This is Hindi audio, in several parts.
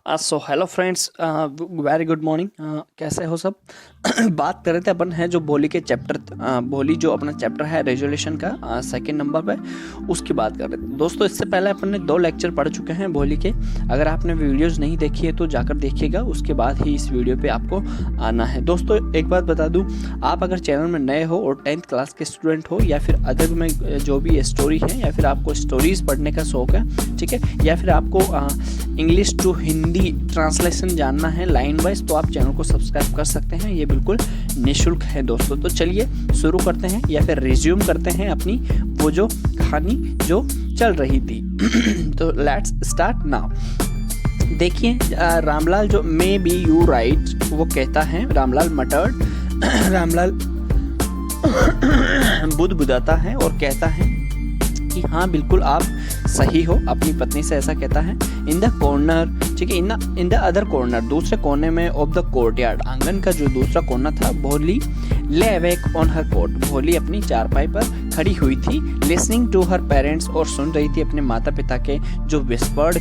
So hello friends, very good morning. कैसे हो सब? बात कर रहे थे अपन है जो भोली के चैप्टर, भोली जो अपना चैप्टर है रेजोल्यूशन का सेकंड नंबर पे, उसकी बात कर रहे थे दोस्तों। इससे पहले अपन ने 2 लेक्चर पढ़ चुके हैं भोली के। अगर आपने वीडियोस नहीं देखी है तो जाकर देखिएगा, उसके बाद ही इस वीडियो पे आपको आना है। दोस्तों एक बात बता दूं, आप अगर चैनल में नए हो और 10th क्लास के स्टूडेंट हो, या फिर अदर में जो भी स्टोरी है, या फिर आपको स्टोरीज पढ़ने का शौक है, ठीक है, या फिर आपको इंग्लिश टू हिंदी ट्रांसलेशन जानना है लाइन वाइज, तो आप चैनल को सब्सक्राइब कर सकते हैं। ये बिल्कुल निःशुल्क है दोस्तों। तो चलिए शुरू करते हैं, या फिर रिज्यूम करते हैं अपनी वो जो कहानी जो चल रही थी। तो लेट्स स्टार्ट नाउ। देखिए, रामलाल जो मे बी यू राइट, वो कहता है, रामलाल मटर्ड, रामलाल बुदबुदाता है और कहता है कि हाँ बिल्कुल आप सही हो। अपनी पत्नी से ऐसा कहता है। इन द कॉर्नर, ठीक है, इन द अदर कॉर्नर, दूसरे कोने में ऑफ द कोर्टयार्ड, आंगन का जो दूसरा कोना था, भोली ले अवेक ऑन हर कोट, भोली अपनी चारपाई पर खड़ी हुई थी, लिसनिंग टू हर पेरेंट्स, और सुन रही थी अपने माता पिता के जो विस्पर्ड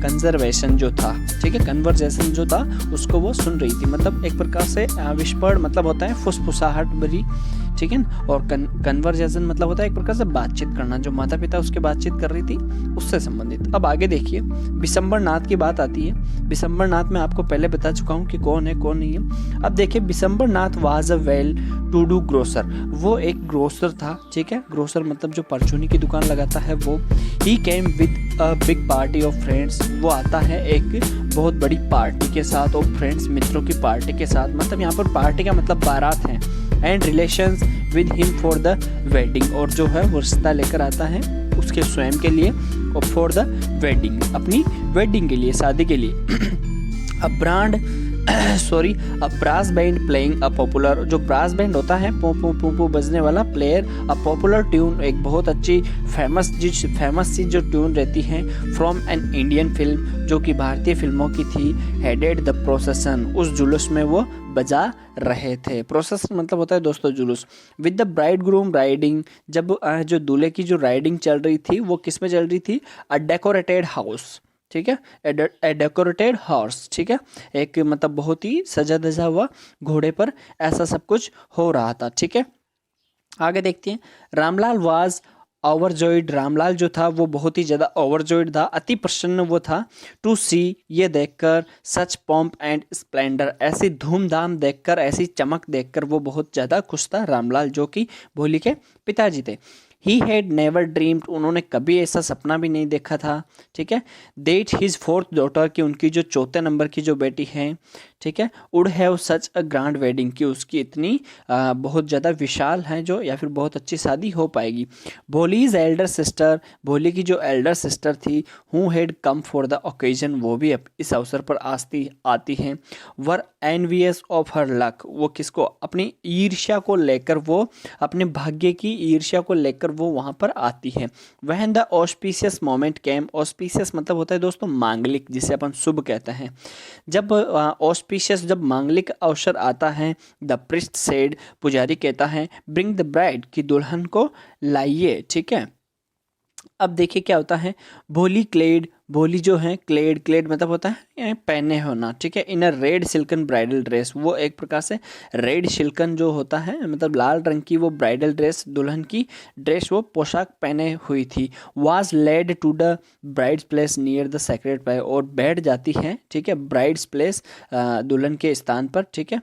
कंजर्वेशन जो था, ठीक है, कन्वर्जेशन जो था, उसको वो सुन रही थी। मतलब एक प्रकार से विस्पर्ड मतलब होता है फुसफुसाहट भरी, ठीक है, और कन्वर्जेशन मतलब होता है एक प्रकार से बातचीत करना, जो माता पिता उसके बातचीत कर रही थी उससे संबंधित। अब आगे देखिए, बिशंबर नाथ की बात आती है। बिशंबर नाथ मैं आपको पहले बता चुका हूँ कि कौन है कौन नहीं है। अब देखिए, Bishambar Nath was a well to do grocer, वो एक ग्रोसर था, ठीक है, ग्रोसर मतलब जो परचूनी की दुकान लगाता है वो। He came with a big party of friends, वो आता है एक बहुत बड़ी पार्टी के साथ, और फ्रेंड्स मित्रों की पार्टी के साथ, मतलब यहाँ पर पार्टी का मतलब बारात है। And relations with him for the wedding, और जो है वो रिश्ता लेकर आता है उसके स्वयं के लिए, और फॉर द वेडिंग, अपनी वेडिंग के लिए, शादी के लिए। A brand a brass band playing a popular, जो ब्रास बैंड होता है पो पो पो पो बजने वाला, प्लेयर अ पॉपुलर ट्यून, एक बहुत अच्छी फेमस सी जो ट्यून रहती है, फ्रॉम एन इंडियन फिल्म, जो कि भारतीय फिल्मों की थी, हेडेड द प्रोसेसन, उस जुलूस में वो बजा रहे थे। प्रोसेस मतलब होता है दोस्तों जुलूस। With the bride groom riding, जब जो दूल्हे की जो राइडिंग चल रही थी वो किस में चल रही थी? अ डेकोरेटेड हाउस, ठीक है, ए डेकोरेटेड हॉर्स, ठीक है, एक मतलब बहुत ही सजा धजा हुआ घोड़े पर ऐसा सब कुछ हो रहा था, ठीक है। आगे देखते हैं। रामलाल वाज ओवरजॉयड, रामलाल जो था वो बहुत ही ज़्यादा ओवरजॉयड था, अति प्रसन्न वो था, टू सी, ये देखकर, सच पॉम्प एंड स्प्लेंडर, ऐसी धूमधाम देखकर, ऐसी चमक देखकर वो बहुत ज़्यादा खुश था रामलाल, जो कि भोली के पिताजी थे। ही हैड नेवर ड्रीम्ड, उन्होंने कभी ऐसा सपना भी नहीं देखा था, ठीक है, देट हिज फोर्थ डॉटर, की उनकी जो चौथे नंबर की जो बेटी है, ठीक है, would have such a grand wedding, की उसकी इतनी बहुत ज़्यादा विशाल है जो, या फिर बहुत अच्छी शादी हो पाएगी। भोलीज एल्डर सिस्टर, भोली की जो एल्डर सिस्टर थी, who had come for the occasion, वो भी इस अवसर पर आती हैं। वर एनवियस ऑफ हर लक, वो किसको? अपनी ईर्ष्या को लेकर, वो अपने भाग्य की ईर्ष्या को लेकर वो वहाँ पर आती है। वहन the auspicious moment came, auspicious मतलब होता है दोस्तों मांगलिक, जिसे अपन शुभ कहते हैं। जब ऑस्पिशियस, जब मांगलिक अवसर आता है, द प्रिस्ट सेड, पुजारी कहता है, ब्रिंग द ब्राइड, की दुल्हन को लाइए, ठीक है। अब देखिए क्या होता है। भोली क्लेड, भोली जो है क्लेड, क्लेड मतलब होता है पहने होना, ठीक है, इन अ रेड सिल्कन ब्राइडल ड्रेस, वो एक प्रकार से रेड सिल्कन जो होता है मतलब लाल रंग की वो ब्राइडल ड्रेस, दुल्हन की ड्रेस, वो पोशाक पहने हुई थी। Was led to the bride's place near the sacred fire, और बैठ जाती है, ठीक है, ब्राइड्स प्लेस, दुल्हन के स्थान पर, ठीक है,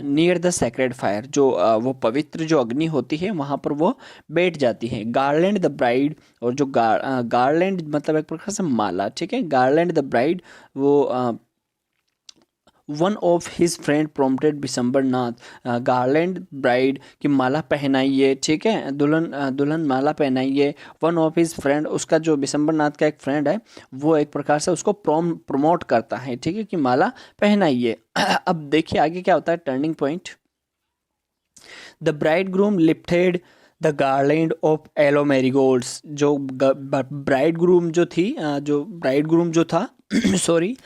नियर द सेक्रेट फायर, जो वो पवित्र जो अग्नि होती है वहाँ पर वो बैठ जाती है। गार्लैंड द ब्राइड, और जो गार्लैंड मतलब एक प्रकार से माला, ठीक है, गार्लैंड द ब्राइड, वो one of his friend prompted Bishambar Nath, garland bride की माला पहनाइए, ठीक है, दुल्हन माला पहनाइए। वन ऑफ हिज फ्रेंड, उसका जो बिशंबर नाथ का एक फ्रेंड है, वो एक प्रकार से उसको प्रमोट करता है, ठीक है, कि माला पहनाइए। अब देखिए आगे क्या होता है, turning point. The bride groom lifted the garland of yellow marigolds, जो ब्राइड ग्रूम जो थी, जो ब्राइड ग्रूम जो था सॉरी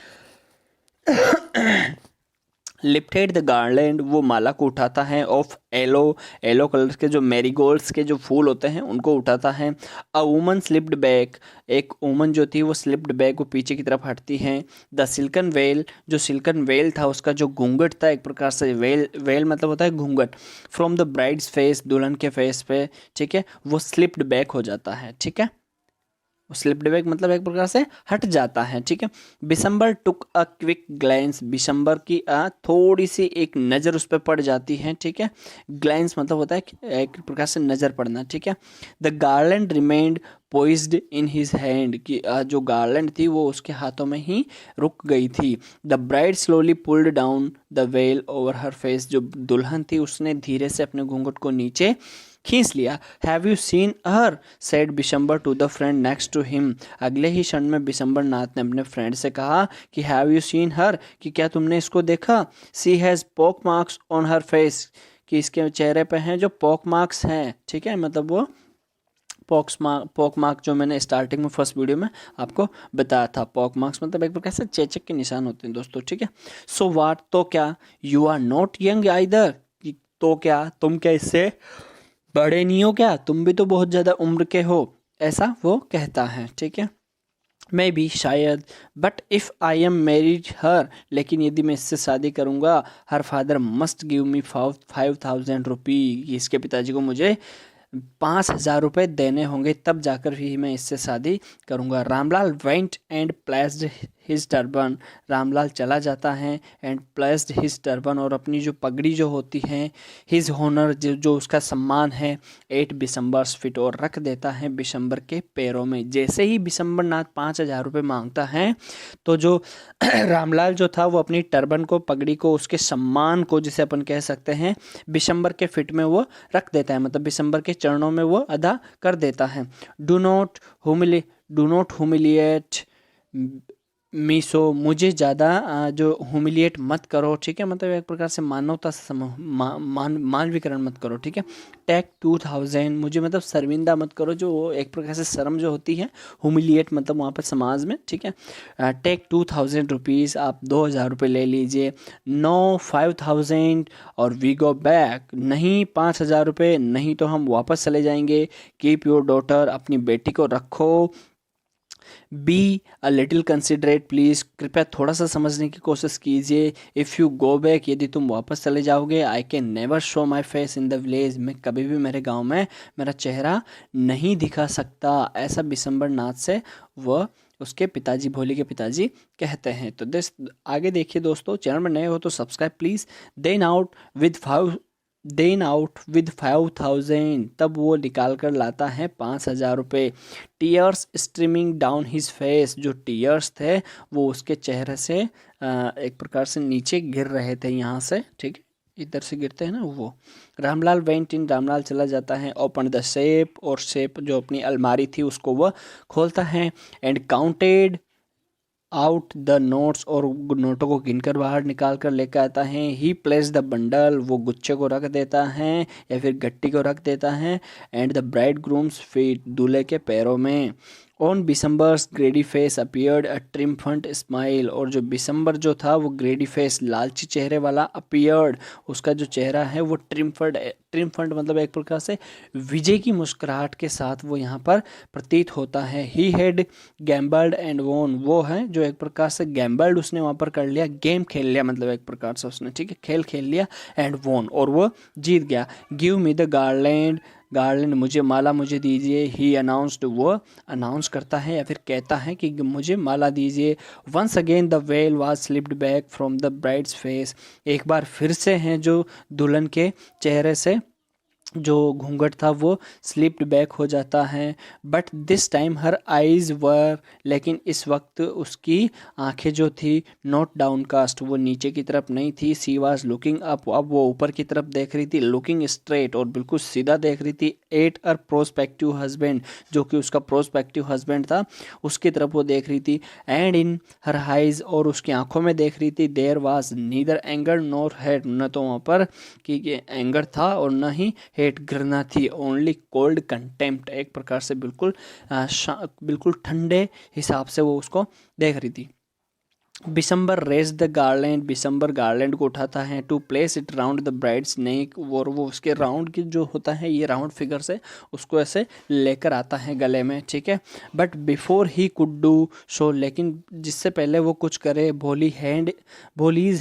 लिफ्टेड द गार्लैंड, वो माला को उठाता है, ऑफ येलो कलर के जो मैरीगोल्ड्स के जो फूल होते हैं उनको उठाता है। अ वुमन स्लिप्ड बैक, एक वुमन जो थी वो स्लिप्ड बैक, वो पीछे की तरफ हटती हैं। द सिल्कन वेल, जो सिल्कन वेल था उसका जो घूंघट था, एक प्रकार से वेल मतलब होता है घूंघट, फ्रॉम द ब्राइड्स फेस, दुल्हन के फेस पे, ठीक है, वो स्लिप्ड बैक हो जाता है, ठीक है, स्लिप्ड बैक मतलब एक प्रकार से हट जाता है, ठीक है। बिशंबर टुक अ क्विक ग्लैंस, बिशंबर की थोड़ी सी एक नज़र उस पर पड़ जाती है, ठीक है। ग्लैंस मतलब होता है एक प्रकार से नज़र पड़ना, ठीक है। The garland remained poised in his hand, की जो गार्लैंड थी वो उसके हाथों में ही रुक गई थी। The bride slowly pulled down the well over her face, जो दुल्हन थी उसने धीरे से अपने घूंघट को नीचे खींच लिया। Have you seen her, said Bishambar to the friend next to him, अगले ही क्षण में बिशंबर नाथ ने अपने फ्रेंड से कहा कि हैव यू सीन हर, कि क्या तुमने इसको देखा। She has pock marks on her face, कि इसके चेहरे पे हैं जो पॉक मार्क्स हैं, ठीक है, मतलब वो पॉक मार्क जो मैंने स्टार्टिंग में फर्स्ट वीडियो में आपको बताया था। पॉक मार्क्स मतलब एक प्रकार से चेचक के निशान होते हैं दोस्तों, ठीक है। सो वाट, तो क्या, you are not young either, तो क्या तुम क्या इससे बड़े नहीं हो क्या, तुम भी तो बहुत ज़्यादा उम्र के हो, ऐसा वो कहता है, ठीक है। मैं भी शायद, but if I am married हर, लेकिन यदि मैं इससे शादी करूँगा, her father must give me 5,000 रुपी, इसके पिताजी को मुझे 5,000 रुपये देने होंगे, तब जाकर ही मैं इससे शादी करूँगा। Ramlal went and placed his turban, Ramlal चला जाता है, एंड प्लेस्ड हिज टर्बन, और अपनी जो पगड़ी जो होती है, हिज होनर जो उसका सम्मान है, 8 बिशंबर्स फिट, और रख देता है बिशंबर के पैरों में। जैसे ही बिशंबर नाथ 5,000 रुपये मांगता है तो जो रामलाल जो था वो अपनी टर्बन को, पगड़ी को, उसके सम्मान को, जिसे अपन कह सकते हैं, बिशंबर के फिट में वो रख देता है, मतलब बिशंबर के चरणों में वो अदा कर देता है। डू नॉट हुमिलिएट मीसो, मुझे ज़्यादा जो हुमिलिएट मत करो, ठीक है, मतलब एक प्रकार से मानवता से मानवीकरण मत करो, ठीक है। टेक 2,000, मुझे मतलब शर्मिंदा मत करो, जो वो एक प्रकार से शर्म जो होती है, हुमिलिएट मतलब वहाँ पर समाज में, ठीक है। टेक 2,000 रुपीज़, आप 2,000 रुपये ले लीजिए। नो 5,000 और वी गो बैक, नहीं 5,000 रुपये, नहीं तो हम वापस चले जाएंगे। कीप योर डॉटर, अपनी बेटी को रखो। Be a little considerate please, कृपया थोड़ा सा समझने की कोशिश कीजिए। इफ़ यू गो बैक, यदि तुम वापस चले जाओगे, I can never show my face in the village, मैं कभी भी मेरे गांव में मेरा चेहरा नहीं दिखा सकता, ऐसा बिशंबर नाथ से वह उसके पिताजी, भोली के पिताजी कहते हैं। तो आगे देखिए दोस्तों, चैनल में नए हो तो subscribe please. Then out with 5,000, तब वो निकाल कर लाता है 5,000 रुपये। Tears streaming down his face, जो टीयर्स थे वो उसके चेहरे से एक प्रकार से नीचे गिर रहे थे, यहाँ से, ठीक है, इधर से गिरते हैं ना वो। रामलाल वेंट इन, रामलाल चला जाता है। ओपन द सेफ, और सेफ जो अपनी अलमारी थी उसको वह खोलता है। And counted out the notes, और नोटों को गिनकर बाहर निकाल कर लेकर आता है। ही प्लेस द बंडल, वो गुच्छे को रख देता है या फिर गट्टी को रख देता है। And the bride groom's feet, दूल्हे के पैरों में। On Bishambar's greedy face appeared a triumphant smile, और जो बिशंबर जो था वो ग्रेडी फेस, लालची चेहरे वाला, अपीयर्ड, उसका जो चेहरा है वो ट्रिम्फंट मतलब एक प्रकार से विजय की मुस्कुराहट के साथ वो यहाँ पर प्रतीत होता है। ही हैड गैम्बल्ड एंड वोन, वो है जो एक प्रकार से गैम्बल्ड उसने वहाँ पर कर लिया, गेम खेल लिया, मतलब एक प्रकार से उसने, ठीक है, खेल खेल लिया, एंड वोन, और वो जीत गया। Give me the garland, garland मुझे, माला मुझे दीजिए। ही अनाउंस्ड, वो अनाउंस करता है या फिर कहता है कि मुझे माला दीजिए। Once again the veil was slipped back from the bride's face, एक बार फिर से हैं जो दुल्हन के चेहरे से जो घूंघट था वो स्लिप्ड बैक हो जाता है। But this time her eyes वर, लेकिन इस वक्त उसकी आंखें जो थी नॉट डाउन कास्ट, वो नीचे की तरफ नहीं थी। सी वाज लुकिंग अप, अब वो ऊपर की तरफ देख रही थी। लुकिंग स्ट्रेट, और बिल्कुल सीधा देख रही थी। एट अर प्रोस्पेक्टिव हस्बैंड, जो कि उसका प्रोस्पेक्टिव हस्बैंड था, उसकी तरफ वो देख रही थी। एंड इन हर आइज़, और उसकी आंखों में देख रही थी। There was neither anger nor hate, न तो वहाँ पर कि एंगर था और न ही हेट, घृणा थी। ओनली कोल्ड कंटेम्प्ट, एक प्रकार से बिल्कुल बिल्कुल ठंडे हिसाब से वो उसको देख रही थी। Bishambar raised the garland, Bishambar garland को उठाता है to place it round the bride's neck, और वो उसके राउंड की जो होता है ये राउंड फिगर से उसको ऐसे लेकर आता है गले में, ठीक है। But before he could do so, लेकिन जिससे पहले वो कुछ करे, भोलीज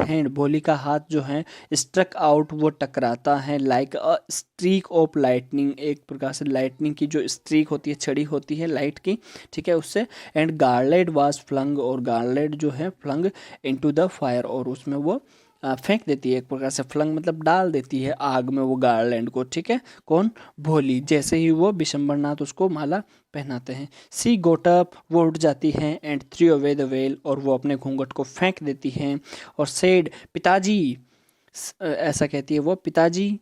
हैंड, भोली का हाथ जो है स्ट्रक आउट, वो टकराता है like a streak of lightning, एक प्रकार से लाइटनिंग की जो स्ट्रीक होती है, छड़ी होती है लाइट की, ठीक है, उससे। एंड गार्लेट वाज फ्लंग, और गार्लेट जो है फ्लंग इनटू द फायर, और उसमें वो फेंक देती है, एक प्रकार से फ्लंग मतलब डाल देती है आग में वो गार्लैंड को, ठीक है। कौन? भोली। जैसे ही वो बिशंबरनाथ उसको माला पहनाते हैं, सी गोट अप, वो उठ जाती हैं, and three away the well, और वो अपने घूंघट को फेंक देती हैं, और सेड, पिताजी, ऐसा कहती है वो, पिताजी,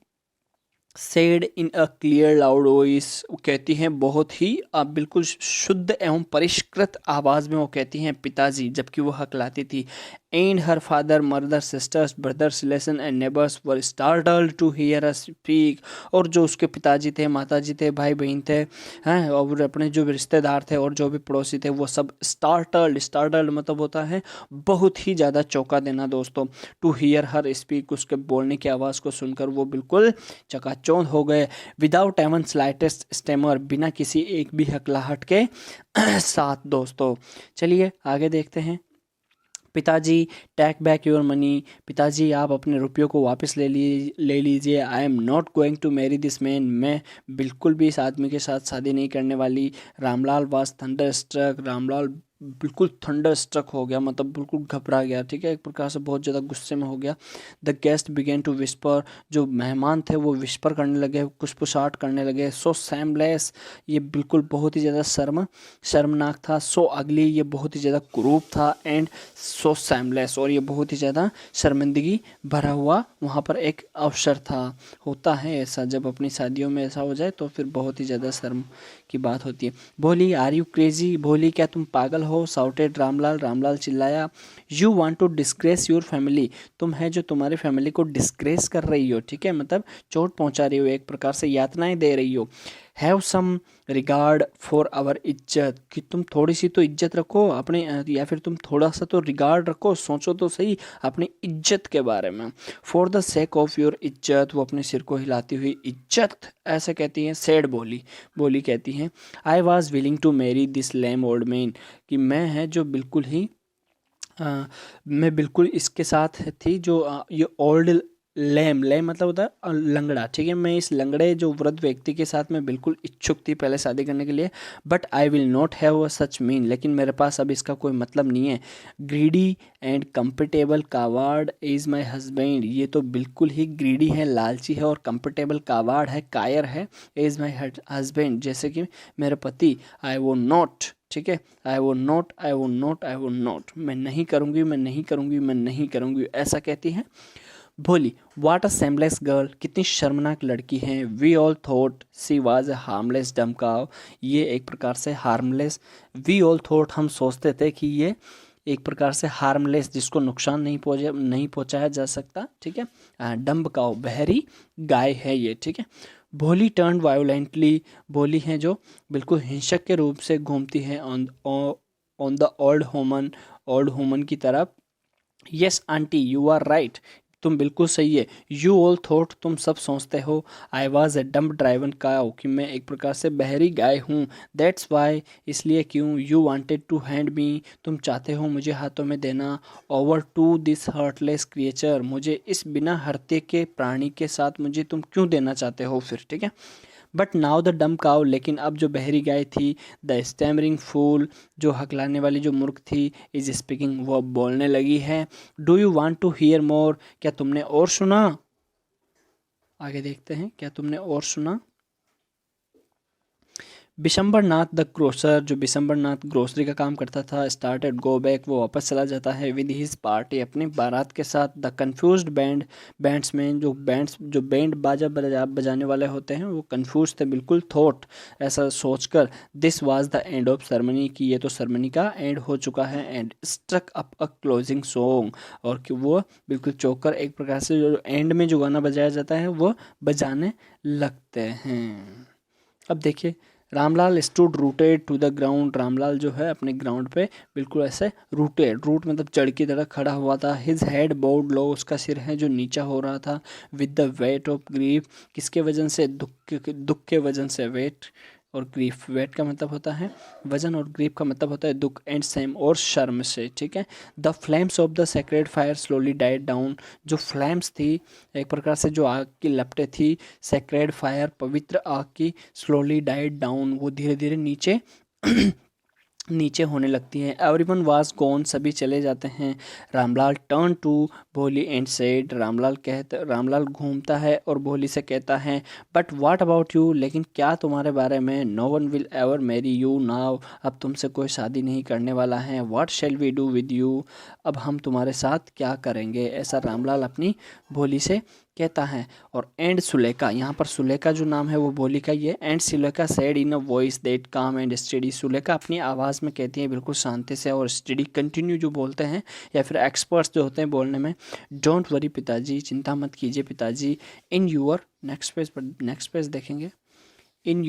said in a clear loud voice, वो कहती हैं बहुत ही बिल्कुल शुद्ध एवं परिष्कृत आवाज़ में वो कहती हैं पिताजी, जबकि वो हकलाती थी। And her father, mother, sisters, brothers, relation and neighbours were startled to hear a speak, और जो उसके पिताजी थे, माताजी थे, भाई बहन थे, हैं, और अपने जो भी रिश्तेदार थे और जो भी पड़ोसी थे, वो सब स्टार्टल्ड, स्टार्टल्ड मतलब होता है बहुत ही ज़्यादा चौंका देना दोस्तों। टू हियर हर स्पीक, उसके बोलने की आवाज़ को सुनकर वो बिल्कुल चकाचौंध हो गए। विदाउट एवन स्लाइटेस्ट स्टेमर, बिना किसी एक भी हकलाहट के साथ दोस्तों। चलिए आगे देखते हैं। पिताजी, टेक बैक योर मनी, पिताजी आप अपने रुपयों को वापस ले लीजिए। I am not going to marry this man, मैं बिल्कुल भी इस आदमी के साथ शादी नहीं करने वाली। Ramlal was thunder struck, Ramlal बिल्कुल थंडर स्ट्रक हो गया, मतलब बिल्कुल घबरा गया, ठीक है, एक प्रकार से बहुत ज़्यादा गुस्से में हो गया। The guest began to whisper, जो मेहमान थे वो विस्पर करने लगे, कुसपुसाहट करने लगे। सो सैमलेस, ये बिल्कुल बहुत ही ज़्यादा शर्मनाक था। सो अगली, ये बहुत ही ज़्यादा कुरूप था। एंड सो सैमलेस, और ये बहुत ही ज़्यादा शर्मिंदगी भरा हुआ वहाँ पर एक अवसर था। होता है ऐसा, जब अपनी शादियों में ऐसा हो जाए तो फिर बहुत ही ज़्यादा शर्म की बात होती है। भोली, आर यू क्रेजी, भोली क्या तुम पागल हो? साउटेड रामलाल, रामलाल चिल्लाया। You want to disgrace your family, तुम है जो तुम्हारी फैमिली को डिस्ग्रेस कर रही हो, ठीक है, मतलब चोट पहुंचा रही हो, एक प्रकार से यातनाएं दे रही हो। Have some regard for our इज्जत, कि तुम थोड़ी सी तो इज्जत रखो अपने, या फिर तुम थोड़ा सा तो रिगार्ड रखो, सोचो तो सही अपनी इज्जत के बारे में। For the sake of your इज्जत, वो अपने सिर को हिलाती हुई, इज्जत ऐसे कहती हैं, सैड बोली, बोली कहती हैं। I was willing to marry this lame old man, कि मैं है जो बिल्कुल ही मैं बिल्कुल इसके साथ थी, जो ये ओल्ड लेम, लेम मतलब होता है लंगड़ा, ठीक है, मैं इस लंगड़े जो वृद्ध व्यक्ति के साथ मैं बिल्कुल इच्छुक थी पहले शादी करने के लिए। But I will not have a such mean, लेकिन मेरे पास अब इसका कोई मतलब नहीं है। Greedy and comfortable coward is my husband, ये तो बिल्कुल ही ग्रीडी है, लालची है, और कंफर्टेबल कावार्ड है, कायर है, इज़ माई हस्बैंड, जैसे कि मेरे पति। आई वो नॉट, ठीक है, आई वो नॉट, आई वो नॉट, आई वो नॉट, मैं नहीं करूँगी, मैं नहीं करूँगी, मैं नहीं करूँगी, ऐसा कहती हैं भोली। वाट अ सेमलेस गर्ल, कितनी शर्मनाक लड़की है। We all thought she was a harmless dumb cow, ये एक प्रकार से हार्मलेस, वी ऑल थॉट, हम सोचते थे कि ये एक प्रकार से हार्मलेस, जिसको नुकसान नहीं पहुंचाया जा सकता, ठीक है, डम्ब काउ, बहरी गाय है ये, ठीक है। भोली टर्न वायोलेंटली, भोली हैं जो बिल्कुल हिंसक के रूप से घूमती है ऑन द ओल्ड होमन की तरफ। Yes aunty, you are right, तुम बिल्कुल सही है। यू ऑल थॉट, तुम सब सोचते हो। I was a dumb driven cow, कि मैं एक प्रकार से बहरी गाय हूँ। दैट्स वाई, इसलिए क्यों। You wanted to hand me, तुम चाहते हो मुझे हाथों में देना। Over to this heartless creature, मुझे इस बिना हरते के प्राणी के साथ मुझे तुम क्यों देना चाहते हो फिर, ठीक है। बट नाउ द डम काउ, लेकिन अब जो बहरी गाय थी, द स्टैमरिंग फूल, जो हकलाने वाली जो मूर्ख थी, इज स्पीकिंग, वो अब बोलने लगी है। Do you want to hear more, क्या तुमने और सुना? आगे देखते हैं, क्या तुमने और सुना। बिशंबरनाथ द ग्रोसर, जो बिशंबरनाथ ग्रोसरी का काम करता था, स्टार्टेड गो बैक, वो वापस चला जाता है विद हिज पार्टी, अपनी बारात के साथ। द कंफ्यूज्ड बैंड्समैन, जो बैंड बाजा बजाने वाले होते हैं, वो कंफ्यूज थे बिल्कुल। थॉट, ऐसा सोचकर, this was the end of ceremony, कि ये तो सेरेमनी का एंड हो चुका है। And struck up a closing song, और कि वो बिल्कुल चौंक कर एक प्रकार से जो एंड में जो गाना बजाया जाता है वो बजाने लगते हैं। अब देखिए, Ramlal stood rooted to the ground, Ramlal जो है अपने ग्राउंड पे बिल्कुल ऐसे रूटेड, रूट मतलब जड़ की तरह खड़ा हुआ था। हिज हेड बोर्ड लो, उसका सिर है जो नीचा हो रहा था। With the weight of grief, किसके वजन से, दुख के वजन से। वेट और ग्रीफ, वेट का मतलब होता है वजन और ग्रीफ का मतलब होता है दुख, एंड सेम और शर्म से, ठीक है। The flames of the sacred fire slowly died down, जो फ्लेम्स थी एक प्रकार से जो आग की लपटें थी, सेक्रेड फायर पवित्र आग की, स्लोली डाइड डाउन वो धीरे धीरे नीचे नीचे होने लगती हैं। एवरीवन वाज गॉन, सभी चले जाते हैं। रामलाल टर्न टू भोली एंड सेड, रामलाल घूमता है और भोली से कहता है, बट व्हाट अबाउट यू, लेकिन क्या तुम्हारे बारे में। No one will ever marry you now, अब तुमसे कोई शादी नहीं करने वाला है। What shall we do with you, अब हम तुम्हारे साथ क्या करेंगे, ऐसा रामलाल अपनी भोली से कहता है। और एंड सुलेखा, यहाँ पर सुलेखा जो नाम है वो भोली का ही है। And Sulekha said in a voice that काम एंड स्टडी, सुलेखा अपनी आवाज़ में कहती है बिल्कुल शांति से और स्टडी, कंटिन्यू जो बोलते हैं या फिर एक्सपर्ट्स जो होते हैं बोलने में। डोंट वरी पिताजी, चिंता मत कीजिए पिताजी। इन यूअर, नेक्स्ट पेज देखेंगे। इन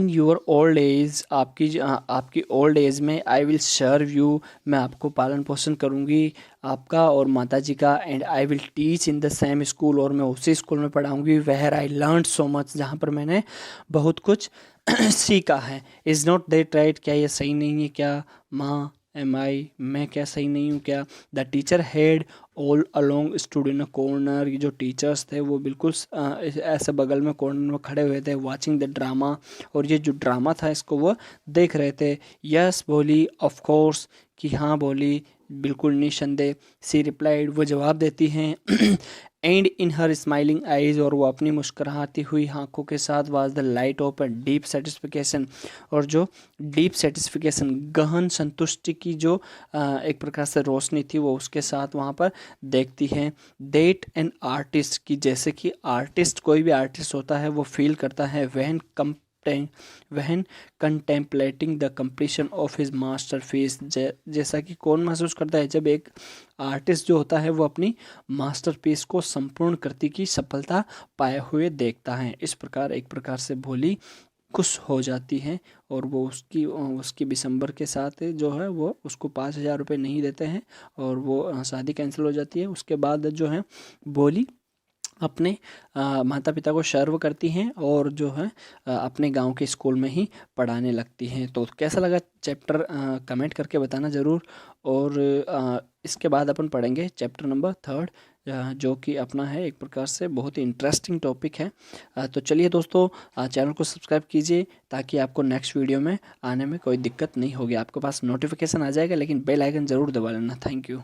यूर ओल्ड एज, आपकी ओल्ड एज में, आई विल सर्व यू, मैं आपको पालन पोषण करूँगी आपका और माता जी का। And I will teach in the same school, और मैं उसी स्कूल में पढ़ाऊँगी। Where I learn so much, जहाँ पर मैंने बहुत कुछ सीखा है। इज़ नॉट दैट राइट, क्या ये सही नहीं है क्या। माँ, एम आई, मैं क्या सही नहीं हूँ क्या। The teacher had all along stood in a corner, ये जो टीचर्स थे वो बिल्कुल ऐसे बगल में कॉर्नर में खड़े हुए थे। वाचिंग द ड्रामा, और ये जो ड्रामा था इसको वो देख रहे थे। यस बोली, ऑफ कोर्स, कि हाँ बोली, बिल्कुल निसंदेह। सी रिप्लाइड, वो जवाब देती हैं। And in her smiling eyes, और वो अपनी मुस्कुराती हुई आंखों के साथ, was the light of deep satisfaction, और जो डीप सेटिस्फिकेशन गहन संतुष्टि की जो एक प्रकार से रोशनी थी वो उसके साथ वहाँ पर देखती है। डेट एन आर्टिस्ट, की जैसे कि आर्टिस्ट, कोई भी आर्टिस्ट होता है वो फील करता है वहन contemplating the completion of his masterpiece, जैसा कि कौन महसूस करता है, जब एक आर्टिस्ट जो होता है वो अपनी मास्टरपीस को संपूर्ण कृति की सफलता पाए हुए देखता है। इस प्रकार एक प्रकार से भोली खुश हो जाती है, और वो उसकी बिशंबर के साथ जो है वो उसको 5,000 रुपये नहीं देते हैं, और वो शादी कैंसिल हो जाती है। उसके बाद जो है भोली अपने माता पिता को सर्व करती हैं और जो है अपने गांव के स्कूल में ही पढ़ाने लगती हैं। तो कैसा लगा चैप्टर, कमेंट करके बताना ज़रूर। और इसके बाद अपन पढ़ेंगे चैप्टर नंबर 3, जो कि अपना है एक प्रकार से बहुत ही इंटरेस्टिंग टॉपिक है। तो चलिए दोस्तों, चैनल को सब्सक्राइब कीजिए ताकि आपको नेक्स्ट वीडियो में आने में कोई दिक्कत नहीं होगी। आपके पास नोटिफिकेशन आ जाएगा, लेकिन बेल आइकन ज़रूर दबा लेना। Thank you.